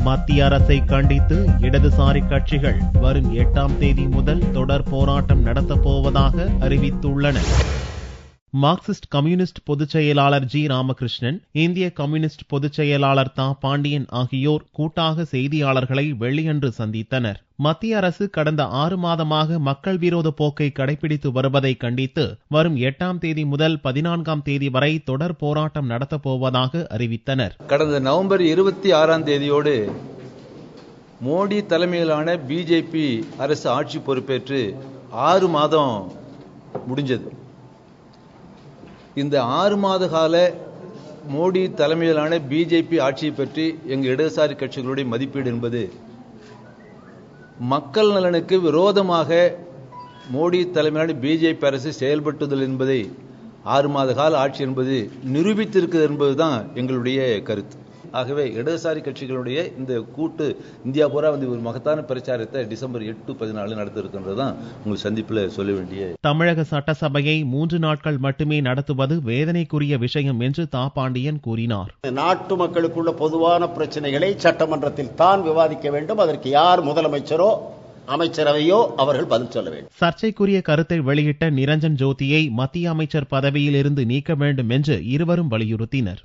மத்திய அரசை கண்டித்து இடதுசாரி கட்சிகள் வரும் 8ஆம் தேதி முதல் தொடர் போராட்டம் நடத்தப் போவதாக அறிவித்துள்ளன. மார்க்சிஸ்ட் கம்யூனிஸ்ட் பொதுச் செயலாளர் ஜி. ராமகிருஷ்ணன், இந்திய கம்யூனிஸ்ட் பொதுச் செயலாளர் தா. பாண்டியன் ஆகியோர் கூட்டாக செய்தியாளர்களை வெள்ளியன்று சந்தித்தனர். மத்திய அரசு கடந்த 6 மாதமாக மக்கள் விரோத போக்கை கடைபிடித்து வருவதை கண்டித்து வரும் 8ஆம் தேதி முதல் 14ஆம் தேதி வரை தொடர் போராட்டம் நடத்தப் போவதாக அறிவித்தனர். கடந்த நவம்பர் 26ஆம் தேதியோடு மோடி தலைமையிலான பிஜேபி அரசு ஆட்சி பொறுப்பேற்று 6 மாதம் முடிஞ்சது. இந்த 6 மாத கால மோடி தலைமையிலான பிஜேபி ஆட்சியை பற்றி எங்கள் இடதுசாரி கட்சிகளுடைய மதிப்பீடு என்பது, மக்கள் நலனுக்கு விரோதமாக மோடி தலைமையிலான பிஜேபி அரசு செயல்பட்டுதல் என்பதை 6 மாத கால ஆட்சி என்பது நிரூபித்திருக்கிறது என்பதுதான் எங்களுடைய கருத்து. ஆகவே இடதுசாரி கட்சிகளுடைய இந்த கூட்டு இந்தியா பூரா ஒரு மகத்தான பிரச்சாரத்தை டிசம்பர் 8-14 நடத்த இருக்கின்றதுதான் உங்கள் சந்திப்பில் சொல்ல வேண்டிய. தமிழக சட்டசபையை 3 நாட்கள் மட்டுமே நடத்துவது வேதனைக்குரிய விஷயம் என்று தா. பாண்டியன் கூறினார். நாட்டு மக்களுக்குள்ள பொதுவான பிரச்சனைகளை சட்டமன்றத்தில் தான் விவாதிக்க வேண்டும். அதற்கு யார் முதலமைச்சரோ அமைச்சரவையோ அவர்கள் பதில் சொல்ல வேண்டும். சர்ச்சைக்குரிய கருத்தை வெளியிட்ட நிரஞ்சன் ஜோதியை மத்திய அமைச்சர் பதவியில் இருந்து நீக்க வேண்டும் என்று இருவரும் வலியுறுத்தினர்.